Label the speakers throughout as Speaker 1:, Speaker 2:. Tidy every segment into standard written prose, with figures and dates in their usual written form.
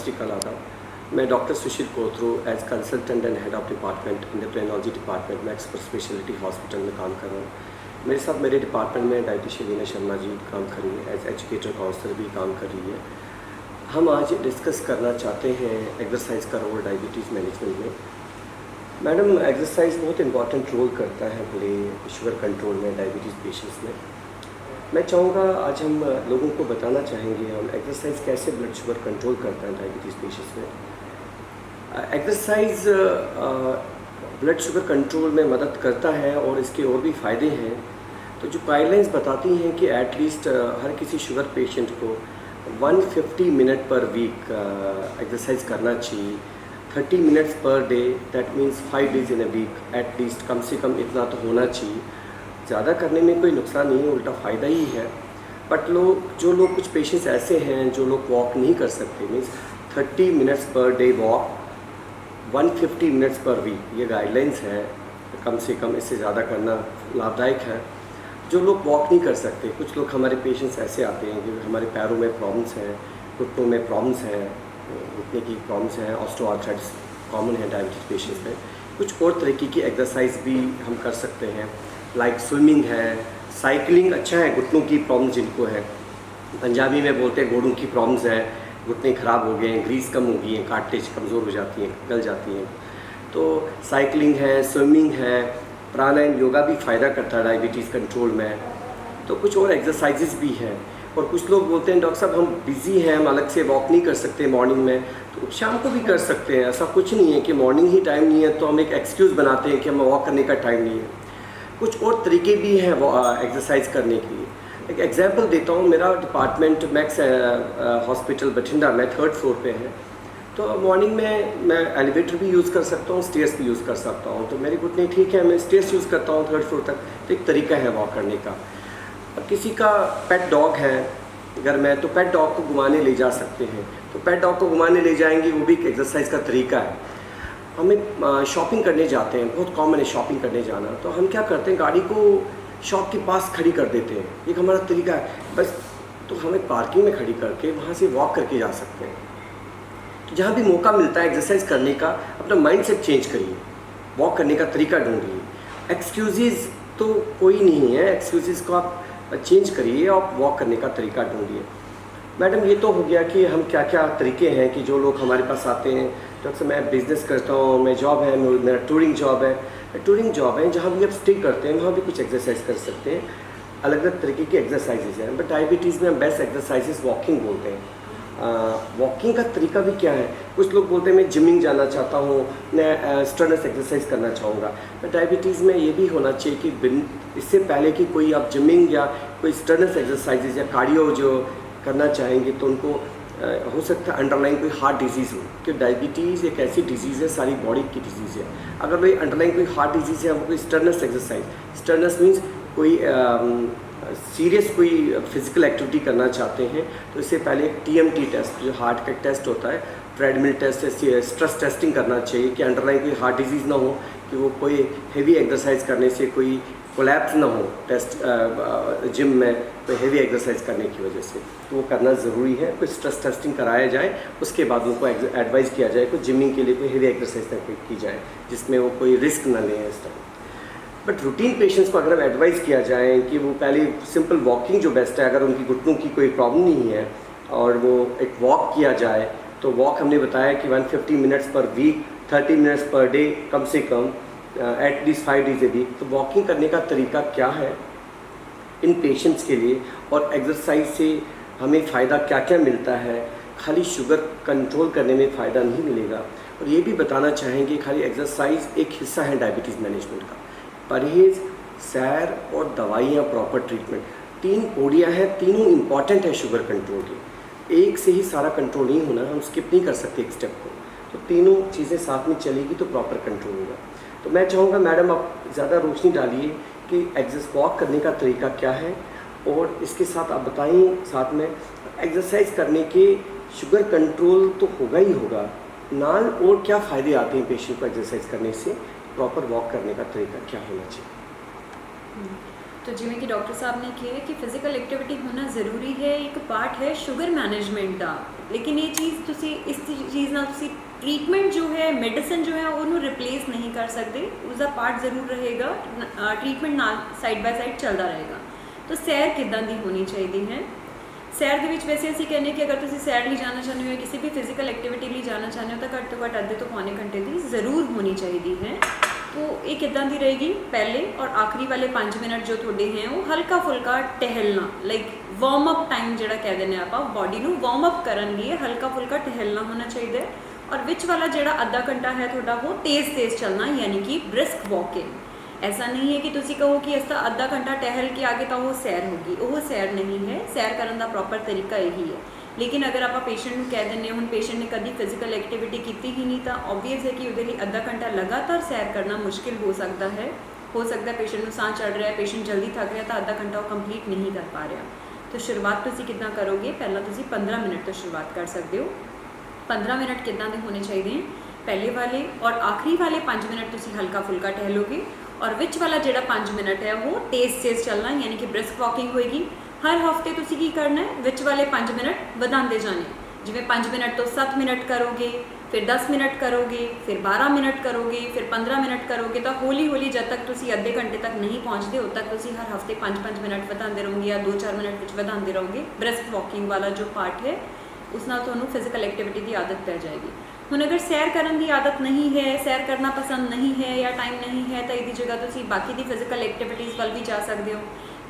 Speaker 1: श्रीकाल आदाब। मैं doctor Sushil Kothru as consultant and head of department endocrinology department में एक्स सुपर स्पेशलिटी हॉस्पिटल में काम कर रहा हूँ। मेरे साथ मेरे डिपार्टमेंट में डाइटिशियन वीना शर्मा जी काम कर रही है, एज एजुकेटर काउंसलर भी काम कर रही है। हम आज डिस्कस करना चाहते हैं एक्सरसाइज का रोल डायबिटीज़ मैनेजमेंट में। मैडम, एक्सरसाइज बहुत इंपॉर्टेंट रोल करता है प्ले शुगर कंट्रोल में डायबिटीज़ पेशेंट्स में। मैं चाहूँगा आज हम लोगों को बताना चाहेंगे हम एक्सरसाइज कैसे ब्लड शुगर कंट्रोल करता है डायबिटीज़ पेशेंट्स में। एक्सरसाइज ब्लड शुगर कंट्रोल में मदद करता है और इसके और भी फ़ायदे हैं। तो जो गाइडलाइंस बताती हैं कि एटलीस्ट हर किसी शुगर पेशेंट को 150 मिनट पर वीक एक्सरसाइज करना चाहिए, 30 minutes per day, that means 5 days in a week at least. कम से कम इतना तो होना चाहिए। ज़्यादा करने में कोई नुकसान नहीं है, उल्टा फ़ायदा ही है। बट जो लोग कुछ पेशेंट्स ऐसे हैं जो लोग वॉक नहीं कर सकते, means 30 minutes per day walk, 150 minutes per week, ये गाइडलाइंस है। कम से कम इससे ज़्यादा करना लाभदायक है। जो लोग वॉक नहीं कर सकते, कुछ लोग हमारे पेशेंट्स ऐसे आते हैं कि हमारे पैरों में प्रॉब्लम्स हैं, घुटनों में प्रॉब्लम्स हैं, घुटने की प्रॉब्लम्स हैं, ऑस्टियोआर्थराइटिस कॉमन है डायबिटीज़ पेशेंट्स में। कुछ और तरीके की एक्सरसाइज भी हम कर सकते हैं, लाइक स्विमिंग है, साइकिलिंग अच्छा है घुटनों की प्रॉब्लम जिनको है। पंजाबी में बोलते हैं घोड़ों की प्रॉब्लम्स हैं, घुटने ख़राब हो गए हैं, ग्रीस कम हो गई है, कार्टिलेज कमज़ोर हो जाती हैं, गल जाती हैं। तो साइकिलिंग है, स्विमिंग है, प्राणायाम योगा भी फ़ायदा करता है डायबिटीज़ कंट्रोल में। तो कुछ और एक्सरसाइजेस भी हैं। और कुछ लोग बोलते हैं डॉक्टर साहब हम बिज़ी हैं, हम अलग से वॉक नहीं कर सकते मॉर्निंग में, तो शाम को भी कर सकते हैं। ऐसा कुछ नहीं है कि मॉर्निंग ही टाइम नहीं है तो हम एक एक्सक्यूज़ बनाते हैं कि हमें वॉक करने का टाइम नहीं है। कुछ और तरीके भी हैं एक्सरसाइज करने के लिए। एक एग्जांपल देता हूँ। मेरा डिपार्टमेंट मैक्स हॉस्पिटल बठिंडा में 3rd फ्लोर पे है। तो मॉर्निंग में मैं एलिवेटर भी यूज़ कर सकता हूँ, स्टेयर्स भी यूज़ कर सकता हूँ। तो मेरे घुटने ठीक है, मैं स्टेयर्स यूज़ करता हूँ 3rd फ्लोर तक। तो एक तरीका है वॉक करने का। अब किसी का पेट डॉग है घर में, तो पेट डॉग को घुमाने ले जा सकते हैं। तो पेट डॉग को घुमाने ले जाएंगे, वो भी एक एक्सरसाइज का तरीका है। हमें शॉपिंग करने जाते हैं, बहुत कॉमन है शॉपिंग करने जाना। तो हम क्या करते हैं, गाड़ी को शॉप के पास खड़ी कर देते हैं, एक हमारा तरीका है बस। तो हमें पार्किंग में खड़ी करके वहाँ से वॉक करके जा सकते हैं। तो जहाँ भी मौका मिलता है एक्सरसाइज करने का, अपना माइंडसेट चेंज करिए, वॉक करने का तरीका ढूंढिए। एक्सक्यूज़ तो कोई नहीं है, एक्सक्यूज़ को आप चेंज करिए, आप वॉक करने का तरीका ढूंढिए। मैडम, ये तो हो गया कि हम क्या क्या तरीके हैं कि जो लोग हमारे पास आते हैं, डॉक्टर मैं बिज़नेस करता हूँ, मैं जॉब है, मेरा टूरिंग जॉब है, जहाँ भी आप स्टे करते हैं वहाँ भी कुछ एक्सरसाइज कर सकते हैं। अलग अलग तरीके की एक्सरसाइजेज हैं। बट डायबिटीज़ में हम बेस्ट एक्सरसाइजेज वॉकिंग बोलते हैं। वॉकिंग का तरीका भी क्या है, कुछ लोग बोलते हैं मैं जिमिंग जाना चाहता हूँ, मैं स्ट्रेनस एक्सरसाइज करना चाहूँगा। बट डायबिटीज़ में ये भी होना चाहिए कि इससे पहले कि कोई आप जिमिंग या कोई स्ट्रेनस एक्सरसाइजेज या कार्डियो जो करना चाहेंगे तो उनको हो सकता है अंडरलाइन कोई हार्ट डिजीज़ हो, कि डायबिटीज़ एक ऐसी डिजीज़ है, सारी बॉडी की डिजीज़ है। अगर कोई अंडरलाइन कोई हार्ट डिजीज़ है, वो कोई स्टर्नस एक्सरसाइज, स्टर्नस मीन्स कोई सीरियस कोई फिजिकल एक्टिविटी करना चाहते हैं, तो इससे पहले एक TMT टेस्ट, जो हार्ट का टेस्ट होता है, ट्रेडमिल टेस्ट, स्ट्रेस टेस्टिंग करना चाहिए कि अंडरलाइन कोई हार्ट डिजीज़ ना हो, कि वो कोई हेवी एक्सरसाइज करने से कोई कोलैप्स ना हो टेस्ट जिम में कोई हेवी एक्सरसाइज करने की वजह से। तो वो करना ज़रूरी है। कोई स्ट्रेस टेस्टिंग कराया जाए, उसके बाद उनको एडवाइस किया जाए कोई जिमिंग के लिए कोई हेवी एक्सरसाइज की जाए जिसमें वो कोई रिस्क ना लें इस टाइम। बट रूटीन पेशेंट्स को अगर एडवाइस किया जाए कि वो पहले सिंपल वॉकिंग जो बेस्ट है, अगर उनकी घुटनों की कोई प्रॉब्लम नहीं है और वो एक वॉक किया जाए, तो वॉक हमने बताया कि 150 minutes per week, 30 minutes per day, कम से कम एटलीस्ट 5 डेज ए वीक। तो वॉकिंग करने का तरीका क्या है इन पेशेंट्स के लिए, और एक्सरसाइज से हमें फ़ायदा क्या क्या मिलता है। खाली शुगर कंट्रोल करने में फ़ायदा नहीं मिलेगा। और ये भी बताना चाहेंगे खाली एक्सरसाइज एक हिस्सा है डायबिटीज़ मैनेजमेंट का। परहेज़, सैर और दवाइयाँ, प्रॉपर ट्रीटमेंट, 3 पौड़ियाँ हैं, तीनों इम्पॉर्टेंट है शुगर कंट्रोल की। एक से ही सारा कंट्रोल नहीं होना, हम स्किप नहीं कर सकते एक स्टेप को। तो तीनों चीज़ें साथ में चलेगी तो प्रॉपर कंट्रोल होगा। तो मैं चाहूँगा मैडम आप ज़्यादा रोशनी डालिए कि वॉक करने का तरीका क्या है, और इसके साथ आप बताइए साथ में एक्सरसाइज करने के शुगर कंट्रोल तो होगा ही होगा, नाल और क्या फ़ायदे आते हैं पेशेंट को एक्सरसाइज करने से, प्रॉपर वॉक करने का तरीका क्या होना चाहिए।
Speaker 2: तो जिवें कि डॉक्टर साहब ने कहा कि फिजिकल एक्टिविटी होना ज़रूरी है, एक पार्ट है शुगर मैनेजमेंट का। लेकिन ये चीज़ तुसी इस चीज़ नाल तुसी ट्रीटमेंट जो है मेडिसिन जो है उन्होंने रिप्लेस नहीं कर सकते, उसका पार्ट ज़रूर रहेगा, ट्रीटमेंट नाल साइड बाय साइड चलता रहेगा। तो सैर किदां दी होनी चाहिए है? सैर ਦੇ ਵਿੱਚ वैसे ਅਸੀਂ कहने कि अगर ਤੁਸੀਂ सैर ਲਈ जाना चाहते हो या किसी भी फिजिकल एक्टिविटी ਲਈ जाना चाहते हो तो घੱਟ ਤੋਂ ਘੱਟ ਅੱਧੇ ਤੋਂ ਪੌਣੇ घंटे ਦੀ ज़रूर होनी चाहिए है। तो ये किदां दी रहेगी? पहले और आखिरी वाले 5 मिनट जो थोड़े हैं वो हल्का फुल्का टहलना, लाइक वार्म अप टाइम जिहड़ा कह देने आप बॉडी नूं वार्म अप करन लिए हल्का फुल्का टहलना होना चाहिए। और विच वाला जिहड़ा आधा घंटा है थोड़ा वो तेज़ तेज़ चलना, यानी कि ब्रिस्क वॉकिंग। ऐसा नहीं है कि तुसी कहो कि इसका आधा घंटा टहल के आगे तो वो सैर होगी, वो सैर नहीं है। सैर करने का प्रॉपर तरीका यही है। लेकिन अगर आप पेशेंट को कह दें हूँ पेशेंट ने कभी फिजिकल एक्टिविटी की ही नहीं, तो ऑबवियस है कि उसके लिए आधा घंटा लगातार सैर करना मुश्किल हो सकता है। पेशेंट को साह चढ़ रहा है, पेशेंट जल्दी थक रहा है, तो आधा घंटा वो कंप्लीट नहीं कर पा रहा। तो शुरुआत तुसी कितना करोगे? पहला तुसी 15 मिनट तो शुरुआत कर सकते हो। 15 मिनट कितना के होने चाहिए? पहले वाले और आखिरी वाले 5 मिनट तुसी हल्का फुल्का टहलोगे और विच वाला जिहड़ा 5 मिनट है वो तेज़ तेज़ चलना, यानी कि ब्रिस्क वॉकिंग होएगी। हर हफ्ते तुसी की करना है, विच वाले 5 मिनट वधांदे जाने। जिवें 5 मिनट तो 7 मिनट करोगे, फिर 10 मिनट करोगे, फिर 12 मिनट करोगे, फिर 15 मिनट करोगे, तो हौली हौली जब तक तुसी अद्धे घंटे तक नहीं पहुँचते उद तक तुसी हर हफ्ते 5-5 मिनट वधांदे रहोगे या 2-4 मिनट विच वधांदे रहोगे। ब्रिस्क वॉकिंग वाला जो पार्ट है उस नाल तुहानूं फिजिकल एक्टिविटी की आदत पै जाएगी। हुण अगर सैर करने की आदत नहीं है, सैर करना पसंद नहीं है या टाइम नहीं है, तो इसकी जगह तुसी बाकी दी फिजिकल एक्टिविटीज़ वाल भी जा सकते हो।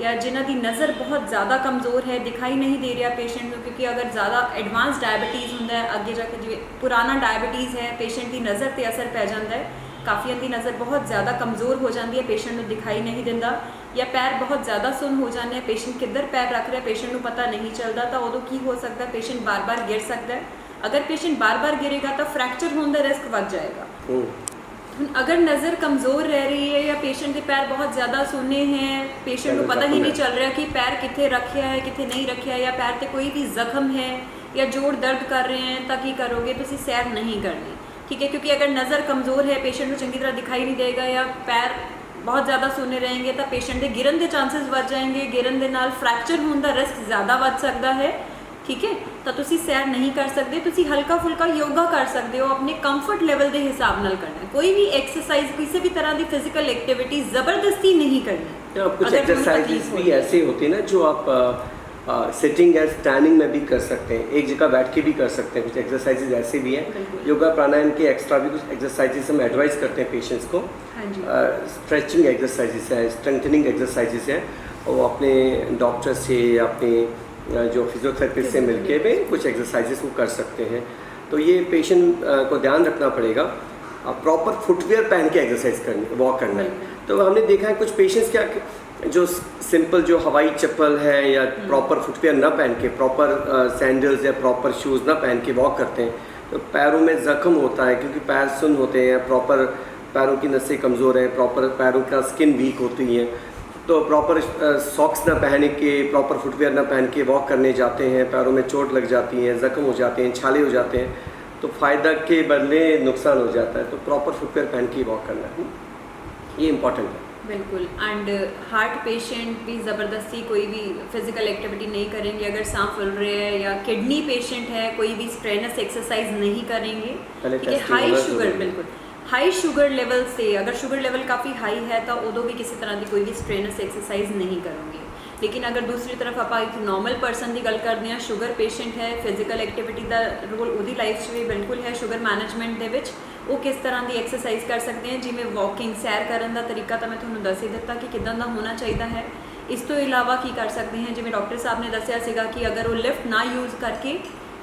Speaker 2: या जिन्हां दी नज़र बहुत ज़्यादा कमज़ोर है, दिखाई नहीं दे रहा पेशेंट को, क्योंकि अगर ज़्यादा एडवांस डायबिटीज़ हुंदा है अगे जाके, जिवें पुराना डायबिटीज़ है पेशेंट की नज़र पर असर पै जाता है। काफ़ियां की नज़र बहुत ज़्यादा कमज़ोर हो जाती है, पेशेंट को दिखाई नहीं दिंदा, या पैर बहुत ज़्यादा सुन हो जाते हैं, पेशेंट किधर पैर रख रहा है पेशेंट को पता नहीं चलता, तो उदों की हो सकता है पेशेंट बार बार गिर सकता है। अगर पेशेंट बार बार गिरेगा तो फ्रैक्चर होने का रिस्क बढ़ जाएगा। अगर नज़र कमज़ोर रह रही है या पेशेंट के पैर बहुत ज़्यादा सुने हैं, पेशेंट को पता ही नहीं चल रहा कि पैर कितने रखा है कितने नहीं रखा है, या पैर पे कोई भी जख्म है या जोड़ दर्द कर रहे हैं, तक ही करोगे तो सैर नहीं करनी, ठीक है। क्योंकि अगर नज़र कमज़ोर है, पेशेंट को चंगी तरह दिखाई नहीं देगा या पैर बहुत ज़्यादा सुने रहेंगे, तो पेशेंट के गिरन के चांसेस बढ़ जाएंगे, गिरन के नाल फ्रैक्चर होने का रिस्क ज़्यादा बढ़ सकता है, ठीक है। तो तुसी सैर नहीं कर सकते, तुसी हल्का फुल्का योगा कर सकते हो, अपने कंफर्ट लेवल के हिसाब नाल करना है। कोई भी एक्सरसाइज, किसी भी तरह की फिजिकल एक्टिविटी ज़बरदस्ती नहीं करनी।
Speaker 1: कुछ एक्सरसाइजेस भी ऐसे होती है ना जो आप सिटिंग एंड स्टैंडिंग में भी कर सकते हैं, एक जगह बैठ के भी कर सकते हैं। कुछ एक्सरसाइजेज ऐसे भी हैं, योगा प्राणायाम के एक्स्ट्रा भी कुछ एक्सरसाइजेस हम एडवाइस करते हैं पेशेंट्स को। स्ट्रेचिंग एक्सरसाइजेस हैं, स्ट्रेंथनिंग एक्सरसाइजेस हैं, और अपने डॉक्टर से या अपने जो फिजियोथेरेपिस्ट से मिलके भी कुछ एक्सरसाइजेस वो कर सकते हैं। तो ये पेशेंट को ध्यान रखना पड़ेगा, प्रॉपर फुटवेयर पहन के एक्सरसाइज करनी, वॉक करना है। तो हमने देखा है कुछ पेशेंट्स क्या जो सिंपल जो हवाई चप्पल है या प्रॉपर फुटवेयर ना पहन के, प्रॉपर सैंडल्स या प्रॉपर शूज़ ना पहन के वॉक करते हैं, तो पैरों में ज़ख्म होता है क्योंकि पैर सुन्न होते हैं, प्रॉपर पैरों की नसें कमज़ोर हैं, प्रॉपर पैरों का स्किन वीक होती है। तो प्रॉपर सॉक्स ना पहने के, प्रॉपर फुटवेयर ना पहन के वॉक करने जाते हैं, पैरों में चोट लग जाती है, ज़ख्म हो जाते हैं, छाले हो जाते हैं, तो फ़ायदा के बदले नुकसान हो जाता है। तो प्रॉपर फुटवेयर पहन के वॉक करना है, ये इम्पॉर्टेंट है।
Speaker 2: बिल्कुल। एंड हार्ट पेशेंट भी ज़बरदस्ती कोई भी फिजिकल एक्टिविटी नहीं करेंगे अगर सांस फूल रहे हैं, या किडनी पेशेंट है कोई भी स्ट्रेनस एक्सरसाइज नहीं करेंगे, ठीक है। हाई शुगर, बिल्कुल हाई शुगर लेवल से, अगर शुगर लेवल काफ़ी हाई है तो उदों भी किसी तरह की कोई भी स्ट्रेनस एक्सरसाइज नहीं करोगे। लेकिन अगर दूसरी तरफ आप एक नॉर्मल पर्सन की गल करते हैं, शुगर पेशेंट है, फिजिकल एक्टिविटी का रोल उसकी लाइफ में बिल्कुल है शुगर मैनेजमेंट के विच, वो किस तरह की एक्सरसाइज कर सकते हैं, जिमें वॉकिंग, सैर करने का तरीका तो मैं थोड़ा दस ही दिता कि किदां दा होना चाहिए है। इस तो इलावा की कर सकते हैं, जिमें डॉक्टर साहब ने दसिया सीगा कि अगर वो लिफ्ट ना यूज़ करके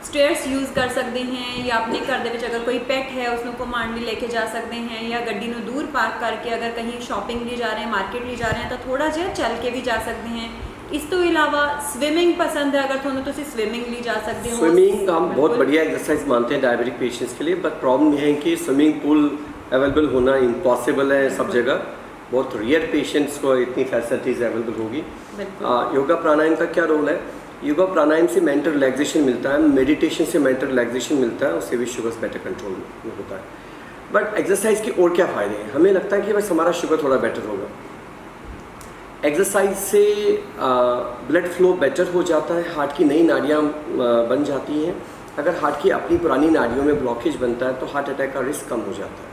Speaker 2: स्टेयर्स यूज़ कर सकते हैं, या अपने घर के अगर कोई पैट है उसको घुमाने लिए लेके जा सकते हैं, या गड्डी में दूर पार्क करके अगर कहीं शॉपिंग लिए जा रहे हैं, मार्केट लिए जा रहे हैं, तो थोड़ा जहा चल के भी जा सकते हैं। इस तो इलावा स्विमिंग पसंद है, अगर थोड़ा तो स्विमिंग लिए जा सकते हो।
Speaker 1: स्विमिंग हम बहुत बढ़िया एक्सरसाइज मानते हैं डायबिटिक पेशेंट्स के लिए, बट प्रॉब्लम यह है कि स्विमिंग पूल अवेलेबल होना इम्पॉसिबल है सब जगह, बहुत रेयर पेशेंट्स को इतनी फैसिलिटीज़ अवेलेबल होगी। योगा प्राणायाम का क्या रोल है? योगा प्राणायाम से मेंटल रिलैक्सेशन मिलता है, मेडिटेशन से मेंटल रिलैक्सेशन मिलता है, उससे भी शुगर बेटर कंट्रोल में होता है। बट एक्सरसाइज के और क्या फ़ायदे हैं? हमें लगता है कि बस हमारा शुगर थोड़ा बेटर होगा, एक्सरसाइज से ब्लड फ्लो बेटर हो जाता है, हार्ट की नई नाड़ियाँ बन जाती हैं। अगर हार्ट की अपनी पुरानी नाड़ियों में ब्लॉकेज बनता है तो हार्ट अटैक का रिस्क कम हो जाता है।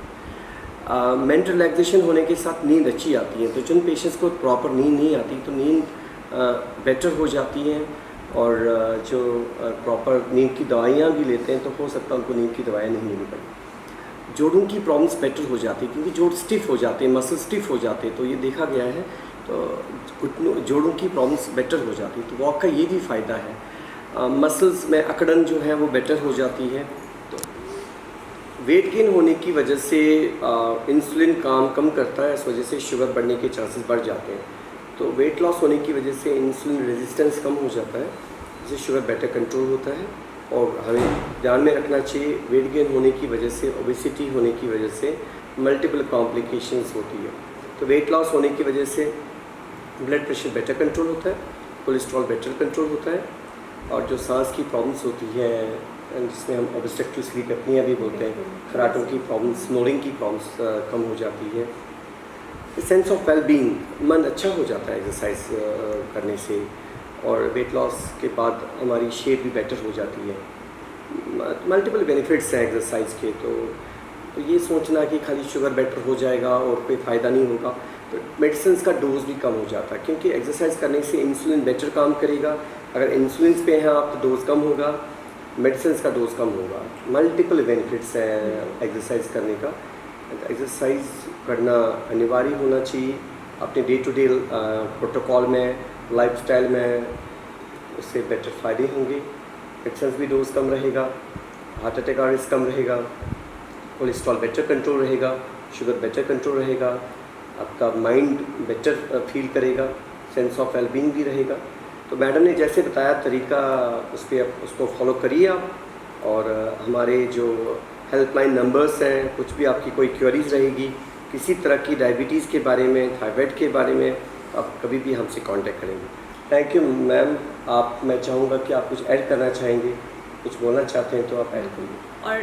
Speaker 1: मेंटल रिलैक्सेशन होने के साथ नींद अच्छी आती है। तो जिन पेशेंट्स को प्रॉपर नींद नहीं आती तो नींद बेटर हो जाती है, और जो प्रॉपर नींद की दवाइयाँ भी लेते हैं तो हो सकता है उनको नींद की दवाइयाँ नहीं लेनी पड़े। जोड़ों की प्रॉब्लम्स बेटर हो जाती है, क्योंकि जोड़ स्टिफ हो जाते हैं, मसल स्टिफ हो जाते हैं, तो ये देखा गया है। तो घुटनों जोड़ों की प्रॉब्लम्स बेटर हो जाती है। तो वॉक का ये भी फ़ायदा है। मसल्स में अकड़न जो है वो बेटर हो जाती है। तो वेट गेन होने की वजह से इंसुलिन काम कम करता है, इस वजह से शुगर बढ़ने के चांसेस बढ़ जाते हैं। तो वेट लॉस होने की वजह से इंसुलिन रेजिस्टेंस कम हो जाता है, जिससे शुगर बेटर कंट्रोल होता है। और हमें ध्यान में रखना चाहिए, वेट गेन होने की वजह से, ओबेसिटी होने की वजह से मल्टीपल कॉम्प्लिकेशंस होती है। तो वेट लॉस होने की वजह से ब्लड प्रेशर बेटर कंट्रोल होता है, कोलेस्ट्रॉल बेटर कंट्रोल होता है, और जो सांस की प्रॉब्लम्स होती है, जिसमें हम ऑब्स्ट्रक्टिव स्लीप एपनिया भी बोलते हैं, खराटों की प्रॉब्लम्स, स्नोरिंग की प्रॉब्लम्स कम हो जाती है। सेंस ऑफ वेलबींग, मन अच्छा हो जाता है एक्सरसाइज करने से, और वेट लॉस के बाद हमारी शेप भी बेटर हो जाती है। मल्टीपल बेनिफिट्स हैं एक्सरसाइज के। तो ये सोचना कि खाली शुगर बेटर हो जाएगा और कोई फ़ायदा नहीं होगा, तो मेडिसिन का डोज भी कम हो जाता है, क्योंकि एक्सरसाइज करने से इंसुलिन बेटर काम करेगा। अगर इंसुलिन पे हैं आप तो डोज कम होगा, मेडिसिन का डोज कम होगा। मल्टीपल बेनिफिट्स हैं एक्सरसाइज करने का। एक्सरसाइज करना अनिवार्य होना चाहिए अपने डे टू डे प्रोटोकॉल में, लाइफस्टाइल में, उससे बेटर फ़ायदे होंगे। मेडिसिन भी डोज कम रहेगा, हार्ट अटैक का रिस्क कम रहेगा, कोलेस्ट्रॉल बेटर कंट्रोल रहेगा, शुगर बेटर कंट्रोल रहेगा, आपका माइंड बेटर फील करेगा, सेंस ऑफ वेलबींग भी रहेगा। तो मैडम ने जैसे बताया तरीका, उसको फॉलो करिए आप। और हमारे जो हेल्पलाइन नंबर्स हैं, कुछ भी आपकी कोई क्वेरीज रहेगी किसी तरह की, डायबिटीज़ के बारे में, थायराइड के बारे में, आप कभी भी हमसे कांटेक्ट करेंगे। Thank you ma'am. मैं चाहूँगा कि आप कुछ ऐड करना चाहेंगे, कुछ बोलना चाहते हैं तो आप ऐड करिए।
Speaker 2: और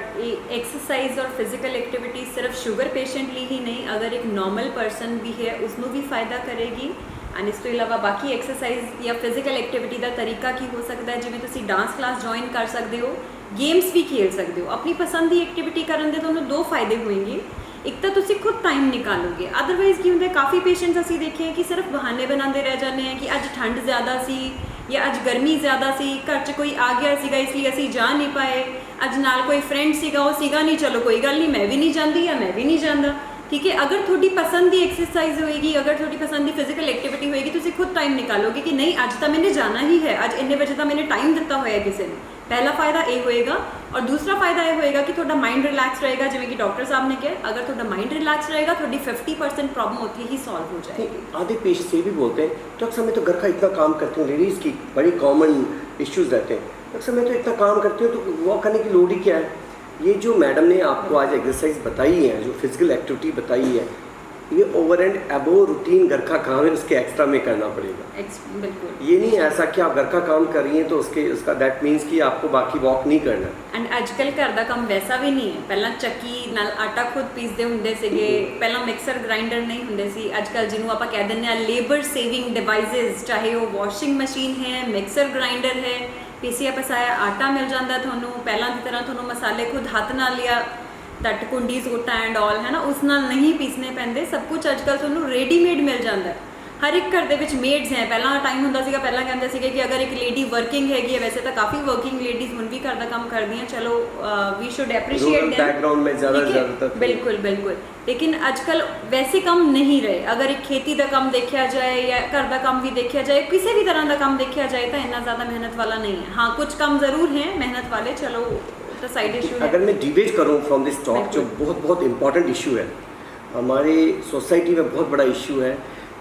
Speaker 2: एक्सरसाइज और फिजिकल एक्टिविटी सिर्फ शुगर पेशेंट ਲਈ ही नहीं, अगर एक नॉर्मल पर्सन भी है उसਨੂੰ भी फ़ायदा करेगी। एंड इस ਤੋਂ ਇਲਾਵਾ ਬਾਕੀ ਐਕਸਰਸਾਈਜ਼ ਜਾਂ ਫਿਜ਼ੀਕਲ ਐਕਟੀਵਿਟੀ ਦਾ ਤਰੀਕਾ ਕੀ ਹੋ ਸਕਦਾ ਹੈ, ਜਿਵੇਂ ਤੁਸੀਂ ਡਾਂਸ ਕਲਾਸ ਜੁਆਇਨ ਕਰ ਸਕਦੇ ਹੋ, ਗੇਮਸ ਵੀ ਖੇਲ ਸਕਦੇ ਹੋ। ਆਪਣੀ ਪਸੰਦ ਦੀ ਐਕਟੀਵਿਟੀ ਕਰਨ ਦੇ ਤੁਹਾਨੂੰ ਦੋ ਫਾਇਦੇ ਹੋਣਗੇ। ਇੱਕ ਤਾਂ ਤੁਸੀਂ ਖੁਦ ਟਾਈਮ ਨਿਕਾਲੋਗੇ, ਅਦਰਵਾਈਜ਼ ਕੀ ਹੁੰਦਾ, ਕਾਫੀ ਪੇਸ਼ੈਂਟਸ ਅਸੀਂ ਦੇਖੇ ਕਿ ਸਿਰਫ ਬਹਾਨੇ ਬਣਾਉਂਦੇ ਰਹਿ ਜਾਂਦੇ ਆ ਕਿ ਅੱਜ ਠੰਡ ਜ਼ਿਆਦਾ ਸੀ ਜਾਂ ਅੱਜ ਗਰਮੀ ਜ਼ਿਆਦਾ ਸੀ, ਘਰ 'ਚ ਕੋਈ ਆ ਗਿਆ ਸੀਗਾ ਇਸ ਲਈ ਅਸੀਂ ਜਾ ਨਹੀਂ ਪਾਏ, ਅੱਜ ਨਾਲ ਕੋਈ ਫਰੈਂਡ ਸੀਗਾ ਉਹ ਸੀਗਾ ਨਹੀਂ, ਚਲੋ ਕੋਈ ਗੱਲ ਨਹੀਂ, ਮੈਂ ਵੀ ਨਹੀਂ ਜਾਂਦੀ ਜਾਂ ਮੈਂ ਵੀ ਨਹੀਂ ਜਾਂਦਾ। ठीक है, अगर थोड़ी पसंद की एक्सरसाइज होएगी, अगर थोड़ी पसंद की फिजिकल एक्टिविटी होएगी, तुम खुद टाइम निकालोगे कि नहीं अज तो मैंने जाना ही है, अज इन्ने बजे तो मैंने टाइम दिता होया किसी ने। पहला फायदा ये होएगा। और दूसरा फायदा ये होएगा कि थोड़ा माइंड रिलैक्स रहेगा, जिवें कि डॉक्टर साहब ने कहा, अगर थोड़ा माइंड रिलैक्स रहेगा थोड़ी 50% प्रॉब्लम उत्थे ही सॉल्व हो जाएगी।
Speaker 1: आधे पेशेंट्स ये भी बोलते हैं डॉक्टर साहब मैं तो घर का इतना काम करती हूँ, लेडीज़ की बड़ी कॉमन इश्यूज रहते हैं, डॉक्टर साहब मैं तो इतना काम करती हूँ तो वॉक करने की लोड ही क्या है। ये जो मैडम ने आपको आज एक्सरसाइज बताई है, जो फिजिकल एक्टिविटी बताई है, ये ओवर एंड अबो रूटीन घर का काम है, उसके एक्स्ट्रा में करना पड़ेगा।
Speaker 2: बिल्कुल
Speaker 1: ये नहीं ऐसा कि आप घर का काम कर रही हैं तो उसका दैट मीन्स कि आपको बाकी वॉक नहीं करना।
Speaker 2: एंड आजकल घर का काम वैसा भी नहीं है। पहला चक्की नाल आटा खुद पीसते होंगे सीगे, पहला मिक्सर ग्राइंडर नहीं होंगे सी। आजकल जिन्हों आप कह दें लेबर सेविंग डिवाइसेस, चाहे वो वॉशिंग मशीन है, मिक्सर ग्राइंडर है, पीसिया पसाया आटा मिल जाता थानू, पहला की तरह थानू मसाले खुद हाथ नाल लिया तट कुंडी सूटा एंड ऑल है ना, उस नाल नहीं पीसने पैंदे। सब कुछ अजकल थानू रेडीमेड मिल जाता है। हर एक घर के मेड्स हैं। पहला टाइम होंदा सीगा, पहला कहंदे सीगे कि अगर एक लेडी वर्किंग हैगी है, वैसे तो काफ़ी वर्किंग लेडीज़ हुण भी घर का काम कर दी हैं, चलो we should appreciate them
Speaker 1: background में ज़्यादा
Speaker 2: बिल्कुल बिल्कुल। लेकिन आजकल वैसे काम नहीं रहे। अगर एक खेती का काम देखा जाए या घर का काम भी देखा जाए, किसी भी तरह का काम देखा जाए तो इतना ज़्यादा मेहनत वाला नहीं है। हाँ कुछ काम ज़रूर हैं मेहनत वाले, चलो तो साइड इशू।
Speaker 1: अगर मैं डिबेट करूँ फ्रॉम दिस टॉक, जो बहुत इंपॉर्टेंट इशू है हमारे सोसाइटी में, बहुत बड़ा इशू है।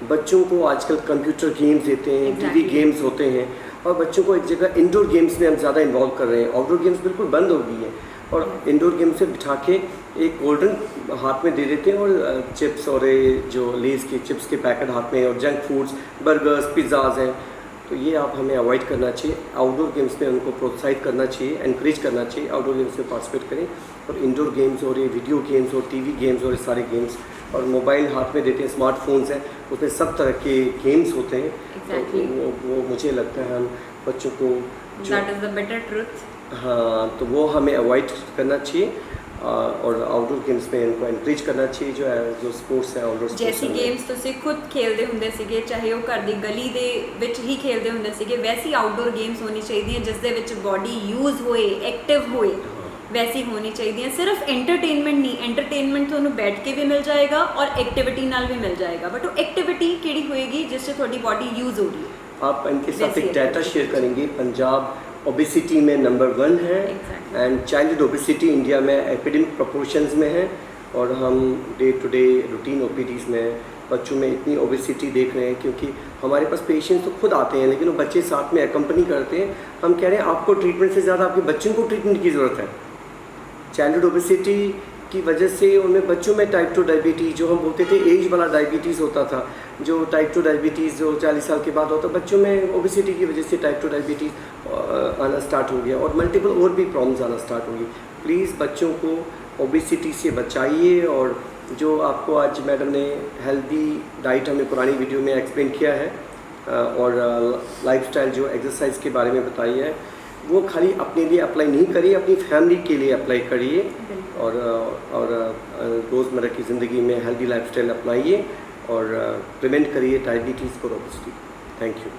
Speaker 1: बच्चों को आजकल कंप्यूटर गेम्स देते हैं, टीवी गेम्स होते हैं, और बच्चों को एक जगह इंडोर गेम्स में हम ज़्यादा इन्वॉल्व कर रहे हैं। आउटडोर गेम्स बिल्कुल बंद हो गई हैं, और इंडोर गेम्स से बिठा के एक कोल्ड ड्रिंक हाथ में दे देते हैं, और चिप्स और जो लेज़ के चिप्स के पैकेट हाथ में, और जंक फूड्स, बर्गर्स, पिज़्ज़ाज़ हैं। तो तो ये आप हमें अवॉइड करना चाहिए। आउटडोर गेम्स में उनको प्रोत्साहित करना चाहिए, एनकरेज करना चाहिए, आउटडोर गेम्स में पार्टिसिपेट करें। और इंडोर गेम्स और ये वीडियो गेम्स और टीवी गेम्स और ये सारे गेम्स और मोबाइल हाथ में देते हैं, स्मार्टफोन्स हैं, उसमें सब तरह के गेम्स होते हैं।
Speaker 2: Exactly.
Speaker 1: तो वो मुझे लगता है हम बच्चों को
Speaker 2: that is the better truth.
Speaker 1: हाँ, तो वो हमें अवॉइड करना चाहिए और आउटडोर गेम्स में इनको एनकरेज करना चाहिए। जो स्पोर्ट्स है आउटडोर
Speaker 2: जैसी गेम्स ਤੁਸੀਂ ਖੁਦ ਖੇਲਦੇ ਹੁੰਦੇ ਸੀਗੇ, ਚਾਹੇ ਉਹ ਘਰ ਦੀ ਗਲੀ ਦੇ ਵਿੱਚ ਹੀ ਖੇਲਦੇ ਹੁੰਦੇ ਸੀਗੇ, ਵੈਸੀ ਆਊਟਡੋਰ ਗੇਮਸ ਹੋਣੀ ਚਾਹੀਦੀਆਂ ਜਿਸ ਦੇ ਵਿੱਚ ਬਾਡੀ ਯੂਜ਼ ਹੋਏ, ਐਕਟਿਵ ਹੋਏ, ਵੈਸੀ ਹੋਣੀ ਚਾਹੀਦੀਆਂ। ਸਿਰਫ ਐਂਟਰਟੇਨਮੈਂਟ ਨਹੀਂ, ਐਂਟਰਟੇਨਮੈਂਟ ਤੁਹਾਨੂੰ ਬੈਠ ਕੇ ਵੀ ਮਿਲ ਜਾਏਗਾ ਔਰ ਐਕਟੀਵਿਟੀ ਨਾਲ ਵੀ ਮਿਲ ਜਾਏਗਾ, ਬਟ ਉਹ ਐਕਟੀਵਿਟੀ ਕਿਹੜੀ ਹੋਏਗੀ जिससे ਤੁਹਾਡੀ ਬਾਡੀ ਯੂਜ਼ हो रही है।
Speaker 1: आप इनके साथ एक डाटा शेयर करेंगे। पंजाब ओबेसिटी में नंबर 1 है एंड चाइल्ड ओबेसिटी इंडिया में एपिडेमिक प्रोपोर्शंस में है। और हम day to day routine OPDs में बच्चों में इतनी ओबेसिटी देख रहे हैं, क्योंकि हमारे पास पेशेंट्स तो खुद आते हैं लेकिन वो बच्चे साथ में एकम्पनी करते हैं। हम कह रहे हैं आपको ट्रीटमेंट से ज़्यादा आपके बच्चों को ट्रीटमेंट की ज़रूरत है। चाइल्ड ओबेसिटी की वजह से उनमें बच्चों में टाइप 2 डायबिटीज़, जो हम बोलते थे एज वाला डायबिटीज़ होता था, जो टाइप 2 डायबिटीज़ जो 40 साल के बाद होता, बच्चों में ओबेसिटी की वजह से टाइप 2 डायबिटीज़ आना स्टार्ट हो गया और मल्टीपल और भी प्रॉब्लम्स आना स्टार्ट हो गई। प्लीज़ बच्चों को ओबेसिटी से बचाइए। और जो आपको आज मैडम ने हेल्दी डाइट हमें पुरानी वीडियो में एक्सप्लेन किया है और लाइफस्टाइल जो एक्सरसाइज के बारे में बताई है, वो खाली अपने लिए अप्लाई नहीं करिए, अपनी फैमिली के लिए अप्लाई करिए और रोज़मर्रा की ज़िंदगी में हेल्दी लाइफस्टाइल अपनाइए और प्रिवेंट करिए डायबिटीज़ और ओबेसिटी। Thank you.